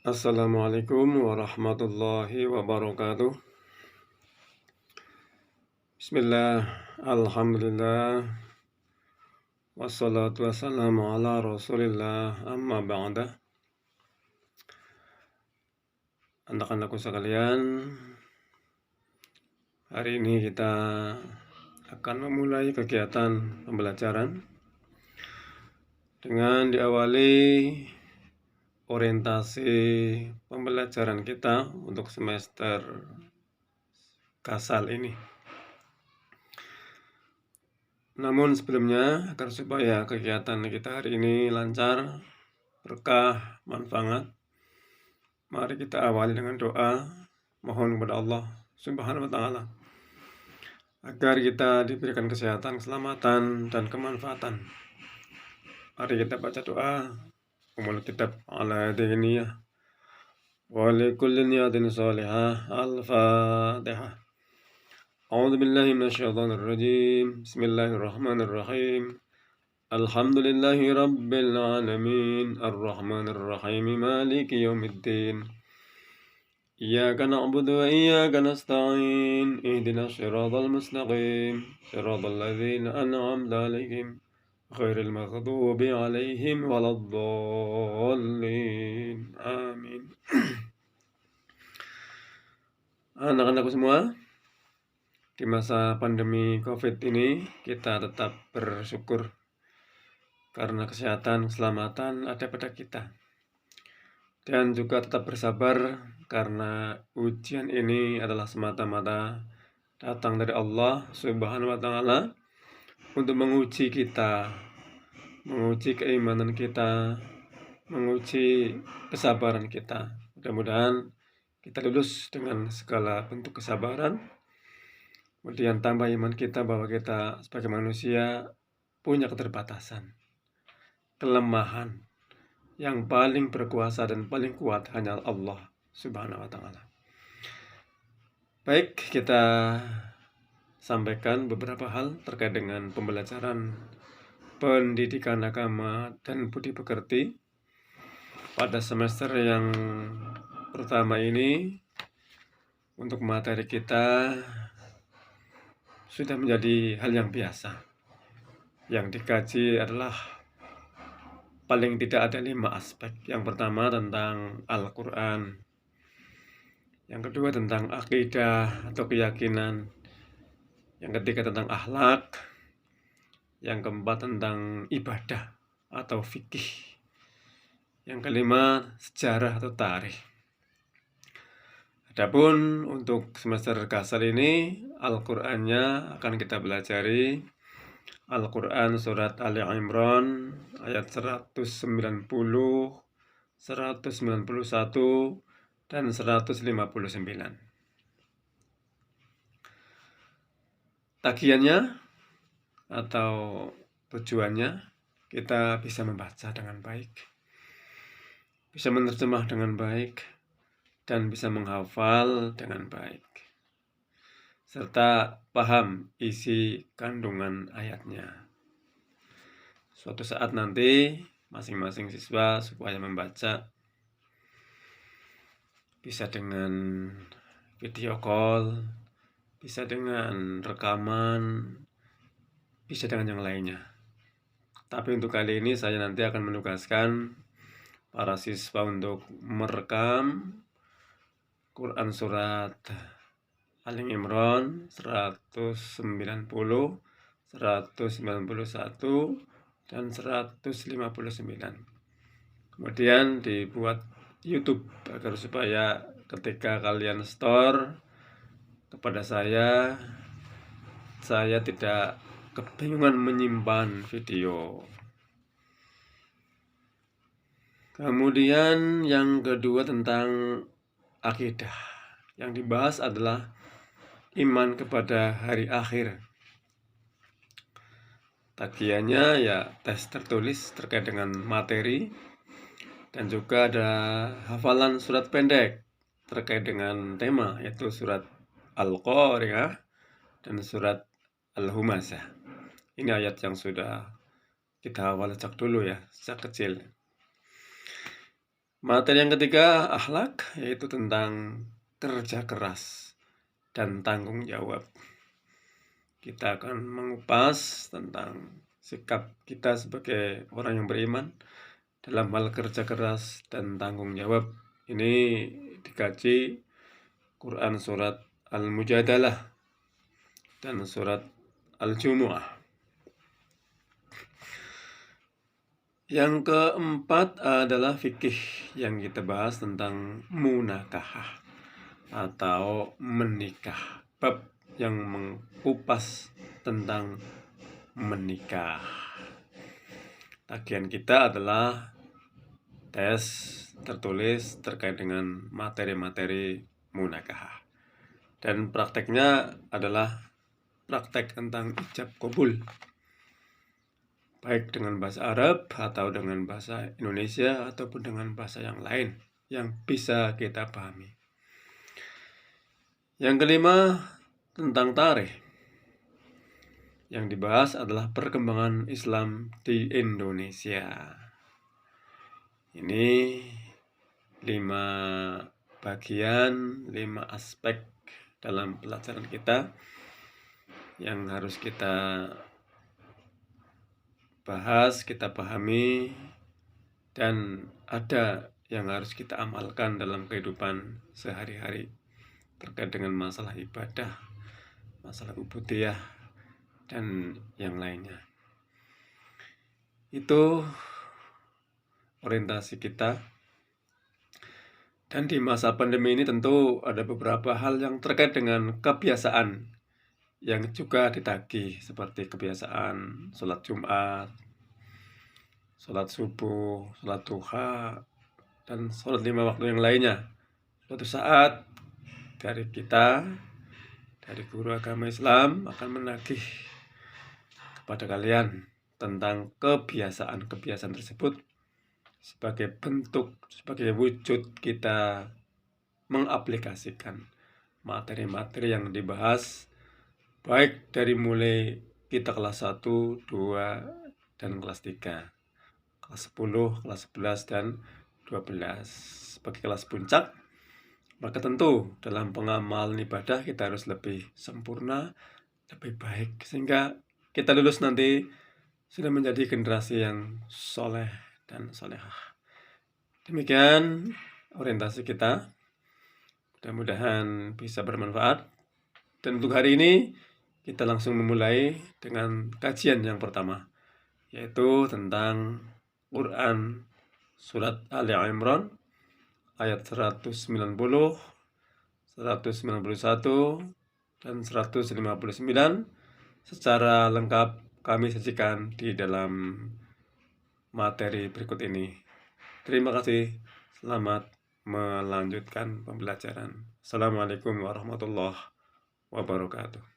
Assalamualaikum warahmatullahi wabarakatuh. Bismillah, alhamdulillah, wassalatu wassalamu ala rasulillah, amma ba'da. Anak-anakku sekalian, hari ini kita akan memulai kegiatan pembelajaran dengan diawali orientasi pembelajaran kita untuk semester Kasal ini. Namun sebelumnya, agar supaya kegiatan kita hari ini lancar, berkah, manfaat, mari kita awali dengan doa, mohon kepada Allah Subhanahu wa Ta'ala agar kita diberikan kesehatan, keselamatan, dan kemanfaatan. Mari kita baca doa umul kitab ala diniyah wa likulli niyatin salihah. Al-Fatihah. A'udzu billahi minasyaitonir rajim. Bismillahirrahmanirrahim. Alhamdulillahi rabbil alamin. Ar-Rahmanir Rahim. Maliki yaumiddin. Iyyaka na'budu wa iyyaka nasta'in. Ihdinas siratal mustaqim. Siratal ladzina an'amta 'alaihim ghairil maghdubi 'alaihim waladdallin. Amin. Anak-anakku semua, di masa pandemi COVID ini kita tetap bersyukur karena kesehatan, keselamatan ada pada kita. Dan juga tetap bersabar karena ujian ini adalah semata-mata datang dari Allah Subhanahu wa Ta'ala untuk menguji kita, menguji keimanan kita, menguji kesabaran kita. Mudah-mudahan kita lulus dengan segala bentuk kesabaran. Kemudian tambah iman kita bahwa kita sebagai manusia punya keterbatasan, kelemahan. Yang paling berkuasa dan paling kuat hanya Allah Subhanahu wa Ta'ala. Baik, kita sampaikan beberapa hal terkait dengan pembelajaran pendidikan agama dan budi pekerti pada semester yang pertama ini. Untuk materi kita sudah menjadi hal yang biasa. Yang dikaji adalah paling tidak ada 5 aspek. Yang pertama tentang Al-Quran, yang kedua tentang akidah atau keyakinan, yang ketiga tentang akhlak, yang keempat tentang ibadah atau fikih, yang kelima sejarah atau tarikh. Adapun untuk semester Kasal ini, Al-Qur'annya akan kita pelajari Al-Quran surat Ali Imran ayat 190, 191, dan 159. Tagihannya atau tujuannya kita bisa membaca dengan baik, bisa menerjemah dengan baik, dan bisa menghafal dengan baik, serta paham isi kandungan ayatnya. Suatu saat nanti masing-masing siswa supaya membaca bisa dengan video call, bisa dengan rekaman, bisa dengan yang lainnya. Tapi untuk kali ini saya nanti akan menugaskan para siswa untuk merekam Quran surat Ali Imran 190, 191, dan 159. Kemudian dibuat YouTube agar supaya ketika kalian store kepada saya tidak kebingungan menyimpan video. Kemudian yang kedua tentang akidah. Yang dibahas adalah iman kepada hari akhir. Tagihannya ya tes tertulis terkait dengan materi, dan juga ada hafalan surat pendek terkait dengan tema, yaitu surat Al-Qari'ah dan surat Al-Humazah. Ini ayat yang sudah kita hafal sejak dulu ya, sejak kecil. Materi yang ketiga, akhlak, yaitu tentang kerja keras dan tanggung jawab. Kita akan mengupas tentang sikap kita sebagai orang yang beriman dalam hal kerja keras dan tanggung jawab. Ini dikaji Quran surat Al-Mujadalah dan surat Al-Jumu'ah. Yang keempat adalah fikih yang kita bahas tentang munakahah atau menikah. Bab yang mengupas tentang menikah. Tagihan kita adalah tes tertulis terkait dengan materi-materi munakahah. Dan prakteknya adalah praktek tentang ijab kabul, baik dengan bahasa Arab atau dengan bahasa Indonesia ataupun dengan bahasa yang lain yang bisa kita pahami. Yang kelima, tentang tarikh. Yang dibahas adalah perkembangan Islam di Indonesia. Ini 5 bagian, 5 aspek dalam pelajaran kita yang harus kita bahas, kita pahami, dan ada yang harus kita amalkan dalam kehidupan sehari-hari terkait dengan masalah ibadah, masalah ubudiyah, dan yang lainnya. Itu orientasi kita. Dan di masa pandemi ini tentu ada beberapa hal yang terkait dengan kebiasaan yang juga ditagih, seperti kebiasaan sholat Jumat, sholat subuh, sholat duha, dan sholat 5 waktu yang lainnya. Suatu saat dari kita, dari guru agama Islam akan menagih kepada kalian tentang kebiasaan-kebiasaan tersebut sebagai bentuk, sebagai wujud kita mengaplikasikan materi-materi yang dibahas, baik dari mulai kita kelas 1, 2, dan kelas 3, kelas 10, kelas 11, dan 12. Sebagai kelas puncak, maka tentu dalam pengamalan ibadah kita harus lebih sempurna, lebih baik, sehingga kita lulus nanti sudah menjadi generasi yang soleh dan solehah. Demikian orientasi kita. Mudah-mudahan bisa bermanfaat. Dan untuk hari ini kita langsung memulai dengan kajian yang pertama, yaitu tentang Quran surat Ali Imran ayat 190, 191, dan 159 secara lengkap kami sajikan di dalam materi berikut ini. Terima kasih. Selamat melanjutkan pembelajaran. Assalamualaikum warahmatullahi wabarakatuh.